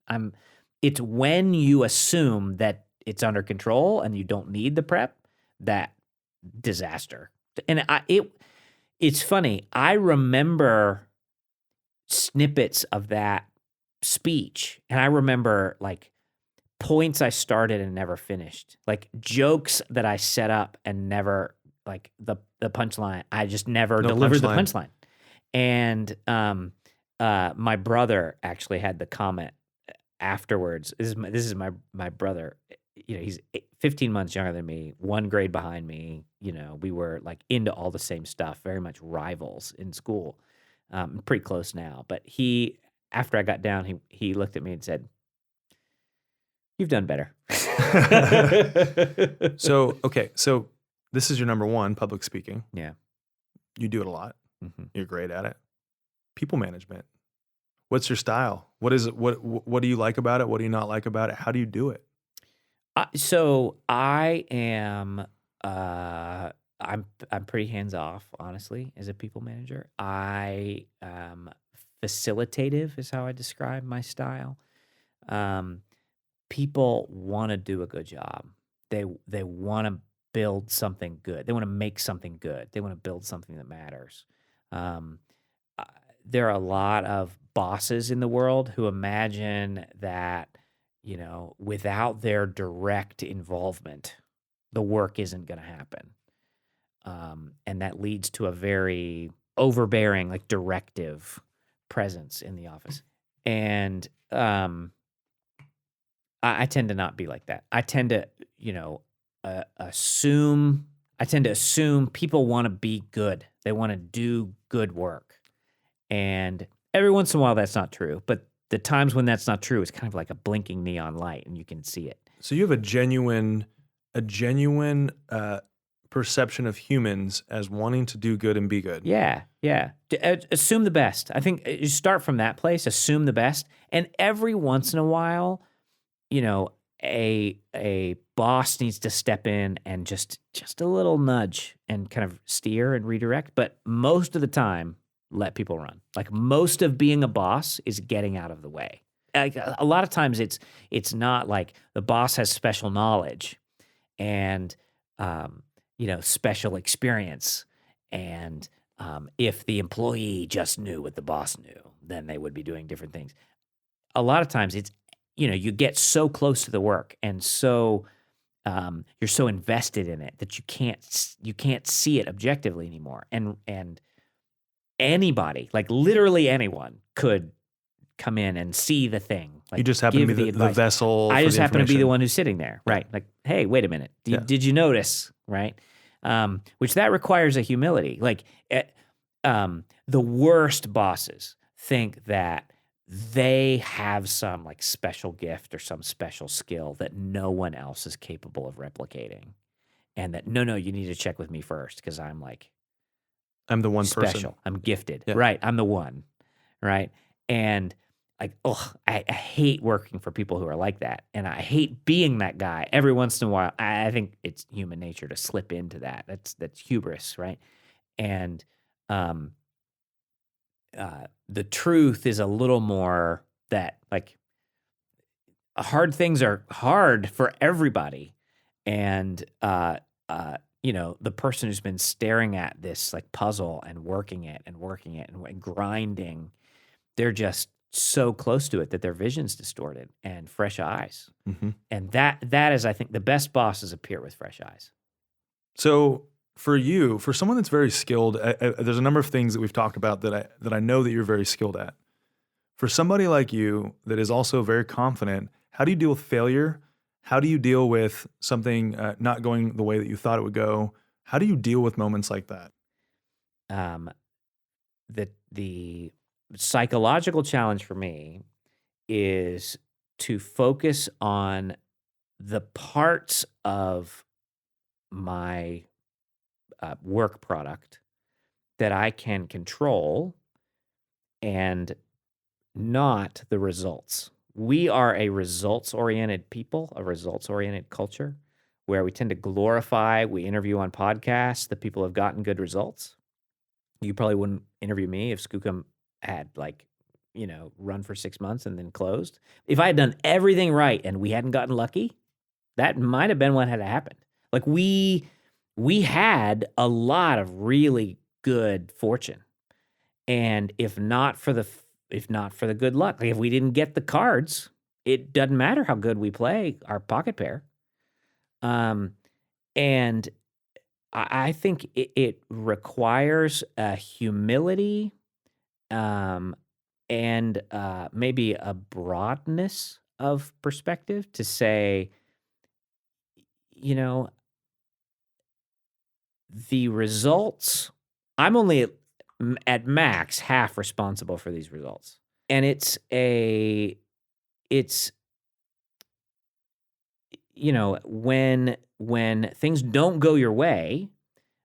It's when you assume that it's under control and you don't need the prep, that disaster. And it's funny. I remember snippets of that speech, and I remember like points I started and never finished, like jokes that I set up and never, like the punchline. I just never delivered the punchline. And my brother actually had the comment afterwards. This is my brother. He's 15 months younger than me, 1 grade behind me. We were like into all the same stuff, very much rivals in school. Pretty close now, but after I got down, he looked at me and said, "You've done better." So this is your number one, public speaking. Yeah. You do it a lot. Mm-hmm. You're great at it. People management. What's your style? What is it? What do you like about it? What do you not like about it? How do you do it? So I am, I'm pretty hands off, honestly, as a people manager. I facilitative is how I describe my style. People want to do a good job. They want to build something good. They want to make something good. They want to build something that matters. There are a lot of bosses in the world who imagine that, without their direct involvement, the work isn't going to happen. And that leads to a very overbearing, like directive presence in the office. And I tend to not be like that. I tend to, assume people want to be good. They want to do good work. And every once in a while that's not true. But the times when that's not true, it's kind of like a blinking neon light and you can see it. So you have a genuine perception of humans as wanting to do good and be good. Yeah. Assume the best. I think you start from that place, assume the best. And every once in a while, a boss needs to step in and just a little nudge and kind of steer and redirect. But most of the time, let people run. Like most of being a boss is getting out of the way. Like a lot of times it's not like the boss has special knowledge and special experience. And if the employee just knew what the boss knew, then they would be doing different things. A lot of times it's, you get so close to the work and so you're so invested in it that you can't see it objectively anymore. And anybody, like literally anyone, could come in and see the thing. Like, you just happen to be the vessel. I just happen to be the one who's sitting there, right? Like, hey, wait a minute, did you notice, right? Which that requires a humility. Like, the worst bosses think that they have some like special gift or some special skill that no one else is capable of replicating, and that no, you need to check with me first because I'm the one special. person. I'm gifted, right? I'm the one, right? And like, I hate working for people who are like that, and I hate being that guy. Every once in a while, I think it's human nature to slip into that. That's hubris, right? And the truth is a little more that like hard things are hard for everybody, and the person who's been staring at this like puzzle and working it and grinding, they're just so close to it that their vision's distorted and fresh eyes. Mm-hmm. And that is, I think, the best bosses appear with fresh eyes. So for someone that's very skilled, there's a number of things that we've talked about that I know that you're very skilled at. For somebody like you that is also very confident, how do you deal with failure? How do you deal with something not going the way that you thought it would go? How do you deal with moments like that? um, the psychological challenge for me is to focus on the parts of my work product that I can control and not the results. We are a results oriented people, a results oriented culture where we tend to glorify, we interview on podcasts the people who have gotten good results. You probably wouldn't interview me if Skookum had run for 6 months and then closed. If I had done everything right and we hadn't gotten lucky, that might have been what had happened. Like we had a lot of really good fortune. And if not for the good luck, like if we didn't get the cards, it doesn't matter how good we play our pocket pair. And I think it requires a humility, and maybe a broadness of perspective to say, you know, the results, I'm only at max half responsible for these results. And it's when things don't go your way,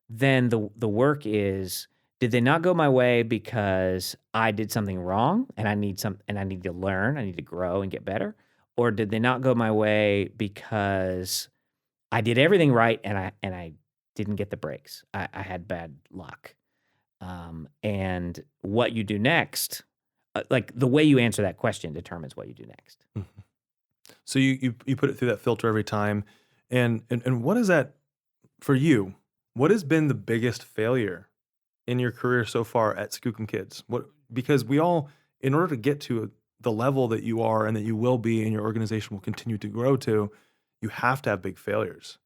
then the work is, did they not go my way because I did something wrong and I need to learn, I need to grow and get better? Or did they not go my way because I did everything right and I didn't get the breaks? I had bad luck. And what you do next, like the way you answer that question determines what you do next. Mhm. So you put it through that filter every time. And what is that for you? What has been the biggest failure in your career so far at Skookum Kids? Because we all, in order to get to the level that you are and that you will be and your organization will continue to grow to, you have to have big failures.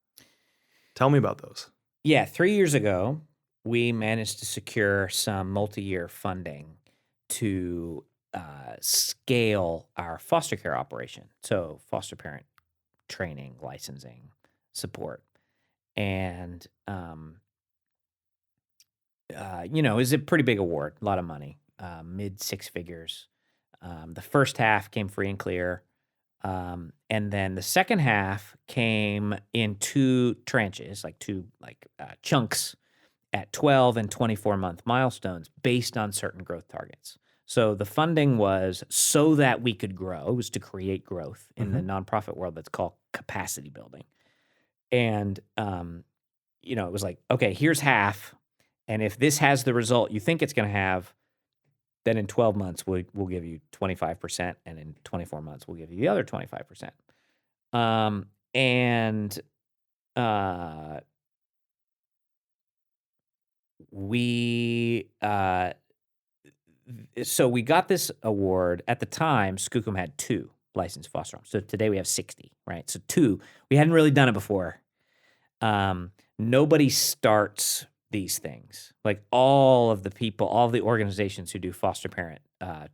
Tell me about those. Yeah, 3 years ago, we managed to secure some multi-year funding to scale our foster care operation. So foster parent training, licensing, support. And, it was a pretty big award, a lot of money, mid six figures. The first half came free and clear. And then the second half came in two tranches, like two chunks at 12 and 24-month milestones based on certain growth targets. So the funding was so that we could grow. It was to create growth in the nonprofit world. That's called capacity building. And, it was like, okay, here's half. And if this has the result you think it's going to have, then in 12 months, we'll give you 25%. And in 24 months, we'll give you the other 25%. And so we got this award. At the time, Skookum had 2 licensed foster homes. So today we have 60, right? So 2. We hadn't really done it before. Nobody starts these things. Like all of the organizations who do foster parent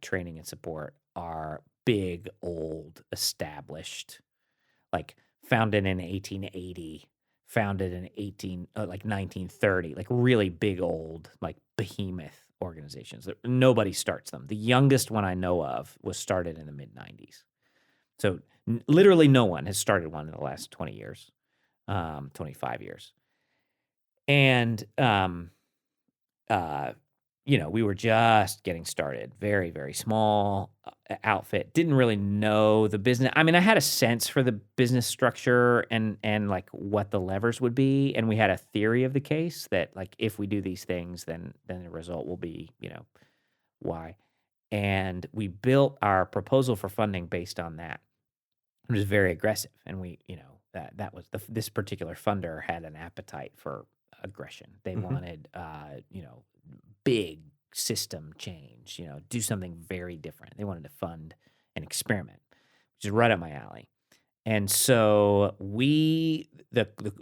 training and support are big, old, established, like founded in 1880, founded in 1930, like really big, old, like behemoth organizations. Nobody starts them. The youngest one I know of was started in the mid 90s. So literally no one has started one in the last 20 years, 25 years. And, we were just getting started, very, very small outfit, didn't really know the business. I mean, I had a sense for the business structure and like what the levers would be. And we had a theory of the case that like, if we do these things, then the result will be, why. And we built our proposal for funding based on that. It was very aggressive. And we, that was this particular funder had an appetite for aggression. They wanted, big system change, do something very different. They wanted to fund an experiment, which is right up my alley. And so the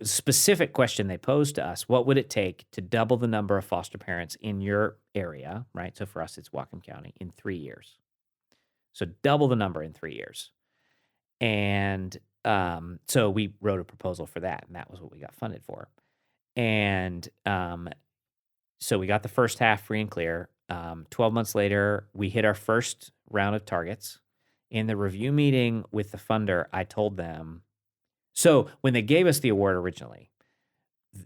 specific question they posed to us, what would it take to double the number of foster parents in your area, right? So for us, it's Whatcom County in 3 years. So double the number in 3 years. And so we wrote a proposal for that, and that was what we got funded for. And So we got the first half free and clear. 12 months later, we hit our first round of targets. In the review meeting with the funder, I told them, so when they gave us the award originally,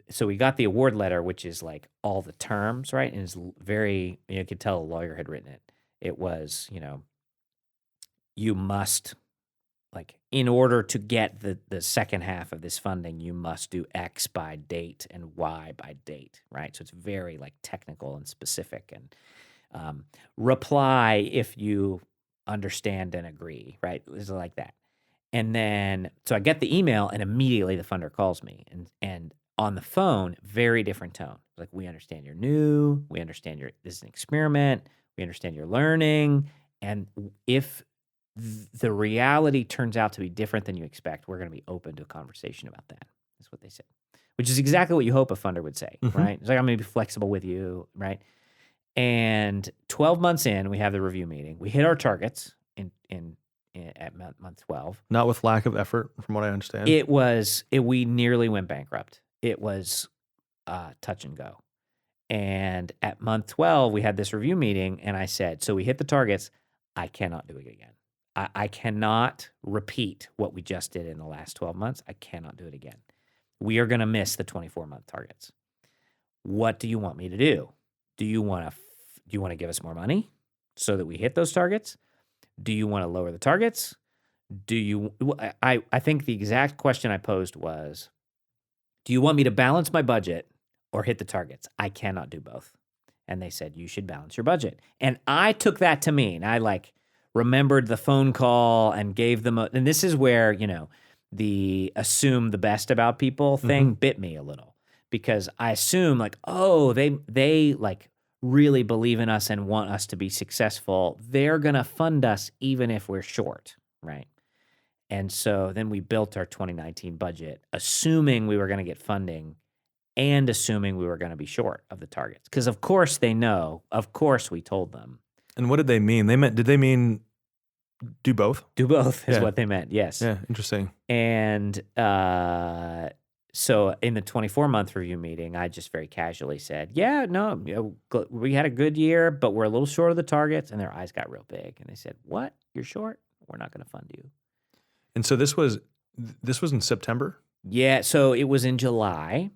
so we got the award letter, which is like all the terms, right? And it's very, you could tell a lawyer had written it. It was, you must, like, in order to get the second half of this funding, you must do X by date and Y by date, right? So it's very like technical and specific, and reply if you understand and agree, right? It's like that. And then, so I get the email, and immediately the funder calls me, and on the phone, very different tone. Like, we understand you're new. We understand this is an experiment. We understand you're learning. And if the reality turns out to be different than you expect, we're going to be open to a conversation about that. That's what they said, which is exactly what you hope a funder would say, right? It's like, I'm going to be flexible with you, right? And 12 months in, we have the review meeting. We hit our targets at month 12. Not with lack of effort, from what I understand. We nearly went bankrupt. It was touch and go. And at month 12, we had this review meeting, and I said, so we hit the targets. I cannot do it again. I cannot repeat what we just did in the last 12 months. I cannot do it again. We are going to miss the 24-month targets. What do you want me to do? Do you want to give us more money so that we hit those targets? Do you want to lower the targets? I think the exact question I posed was, do you want me to balance my budget or hit the targets? I cannot do both. And they said, you should balance your budget. And I took that to mean, I remembered the phone call and gave them and this is where, the assume the best about people thing bit me a little, because I assume they really believe in us and want us to be successful. They're going to fund us even if we're short, right? And so then we built our 2019 budget, assuming we were going to get funding and assuming we were going to be short of the targets. Because of course they know, of course we told them. And what did they mean? Did they mean do both? Do both is what they meant, yes. Yeah, interesting. And so in the 24-month review meeting, I just very casually said, yeah, no, we had a good year, but we're a little short of the targets. And their eyes got real big. And they said, what? You're short? We're not going to fund you. And so this was in September? Yeah, so it was in July.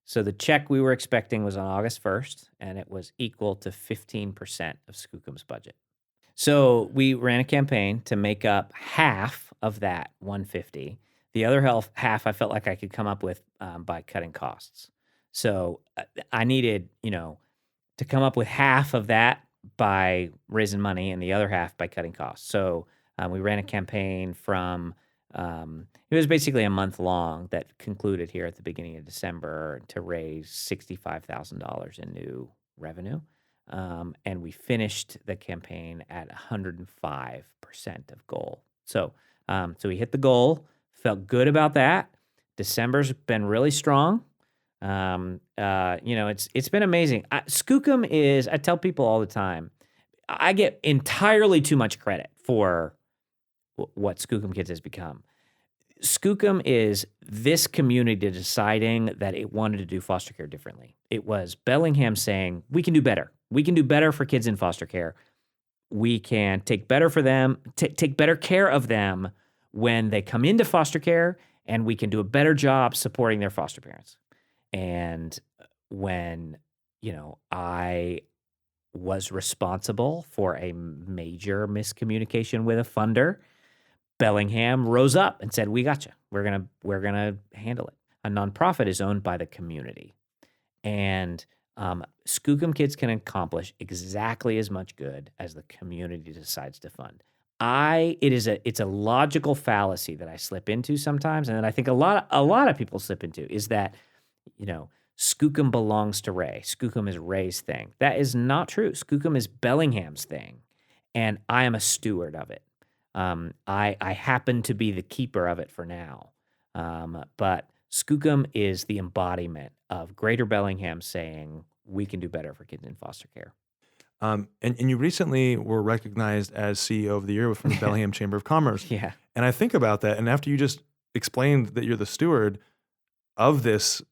So the check we were expecting was on August 1st, and it was equal to 15% of Skookum's budget. So we ran a campaign to make up half of that 150. The other half I felt like I could come up with by cutting costs. So I needed, to come up with half of that by raising money and the other half by cutting costs. So we ran a campaign from, it was basically a month long that concluded here at the beginning of December to raise $65,000 in new revenue. And we finished the campaign at 105% of goal. So we hit the goal, felt good about that. December's been really strong. It's been amazing. Skookum is, I tell people all the time, I get entirely too much credit for what Skookum Kids has become. Skookum is this community deciding that it wanted to do foster care differently. It was Bellingham saying, we can do better. We can do better for kids in foster care. We can take better for them, take better care of them when they come into foster care, and we can do a better job supporting their foster parents. And when, I was responsible for a major miscommunication with a funder, Bellingham rose up and said, we got you. We're gonna handle it. A nonprofit is owned by the community. And Skookum Kids can accomplish exactly as much good as the community decides to fund. It's a logical fallacy that I slip into sometimes, and that I think a lot of people slip into, is that, Skookum belongs to Ray. Skookum is Ray's thing. That is not true. Skookum is Bellingham's thing, and I am a steward of it. I happen to be the keeper of it for now, but Skookum is the embodiment of Greater Bellingham saying we can do better for kids in foster care. And you recently were recognized as CEO of the Year from the Bellingham Chamber of Commerce. Yeah. And I think about that, and after you just explained that you're the steward of this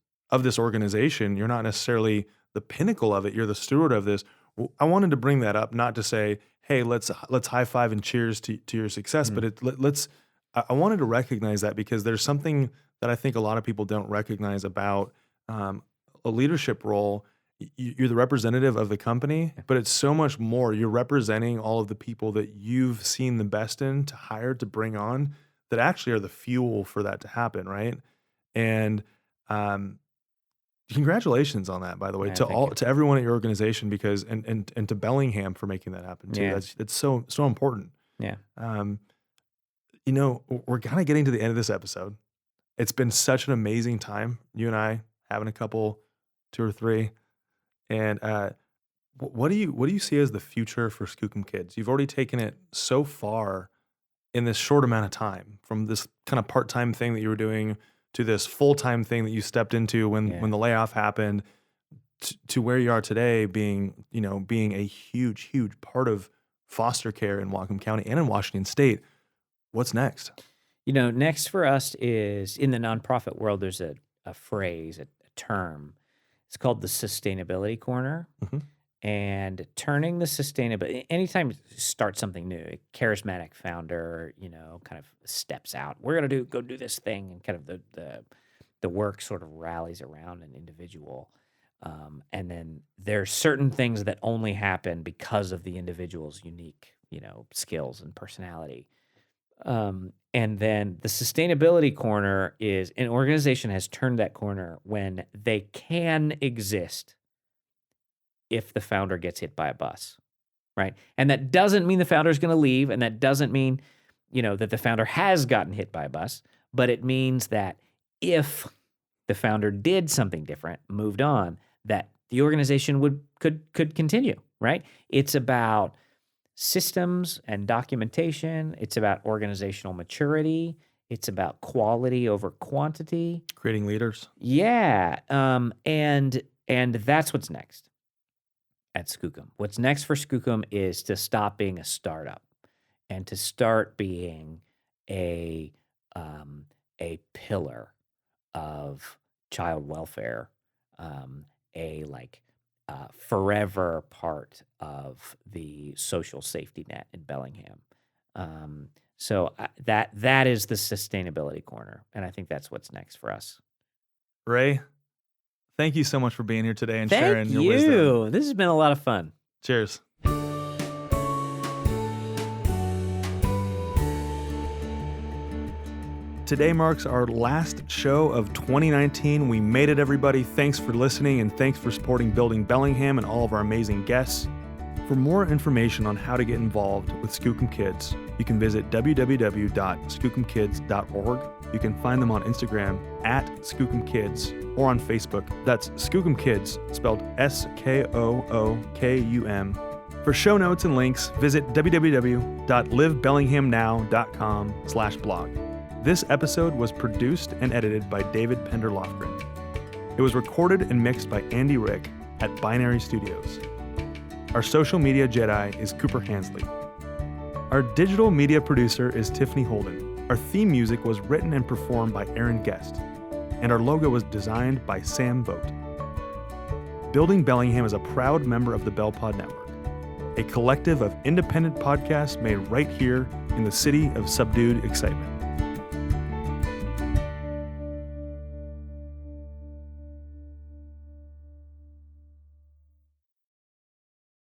organization, you're not necessarily the pinnacle of it. You're the steward of this. I wanted to bring that up, not to say, hey, let's high five and cheers to your success, but I wanted to recognize that, because there's something that I think a lot of people don't recognize about a leadership role. You're the representative of the company, but it's so much more. You're representing all of the people that you've seen the best in to hire, to bring on, that actually are the fuel for that to happen, right? And congratulations on that, by the way, to everyone at your organization, because and to Bellingham for making that happen too. Yeah. It's so important. Yeah. We're kind of getting to the end of this episode. It's been such an amazing time, you and I having a couple, 2 or 3. And what do you see as the future for Skookum Kids? You've already taken it so far in this short amount of time, from this kind of part-time thing that you were doing to this full-time thing that you stepped into when the layoff happened, to where you are today, being a huge part of foster care in Whatcom County and in Washington State. What's next? Next for us is, in the nonprofit world, there's a phrase, a term. It's called the sustainability corner. Mm-hmm. And turning the sustainability, anytime you start something new, a charismatic founder, kind of steps out, we're going to go do this thing, and kind of the work sort of rallies around an individual. And then there's certain things that only happen because of the individual's unique, skills and personality. And then the sustainability corner is, an organization has turned that corner when they can exist if the founder gets hit by a bus, right? And that doesn't mean the founder is going to leave, and that doesn't mean, that the founder has gotten hit by a bus, but it means that if the founder did something different, moved on, that the organization could continue, right? It's about systems and documentation. It's about organizational maturity. It's about quality over quantity. Creating leaders. Yeah. And that's what's next at Skookum. What's next for Skookum is to stop being a startup and to start being a pillar of child welfare, forever part of the social safety net in Bellingham. So that is the sustainability corner, and I think that's what's next for us. Ray, thank you so much for being here today and sharing your wisdom. Thank you. This has been a lot of fun. Cheers. Today marks our last show of 2019. We made it, everybody. Thanks for listening, and thanks for supporting Building Bellingham and all of our amazing guests. For more information on how to get involved with Skookum Kids, you can visit www.skookumkids.org. You can find them on Instagram @Skookum Kids, or on Facebook. That's Skookum Kids, spelled SKOOKUM. For show notes and links, visit www.livebellinghamnow.com/blog. This episode was produced and edited by David Pender Lofgren. It was recorded and mixed by Andy Rick at Binary Studios. Our social media Jedi is Cooper Hansley. Our digital media producer is Tiffany Holden. Our theme music was written and performed by Aaron Guest. And our logo was designed by Sam Vogt. Building Bellingham is a proud member of the BellPod Network, a collective of independent podcasts made right here in the city of subdued excitement.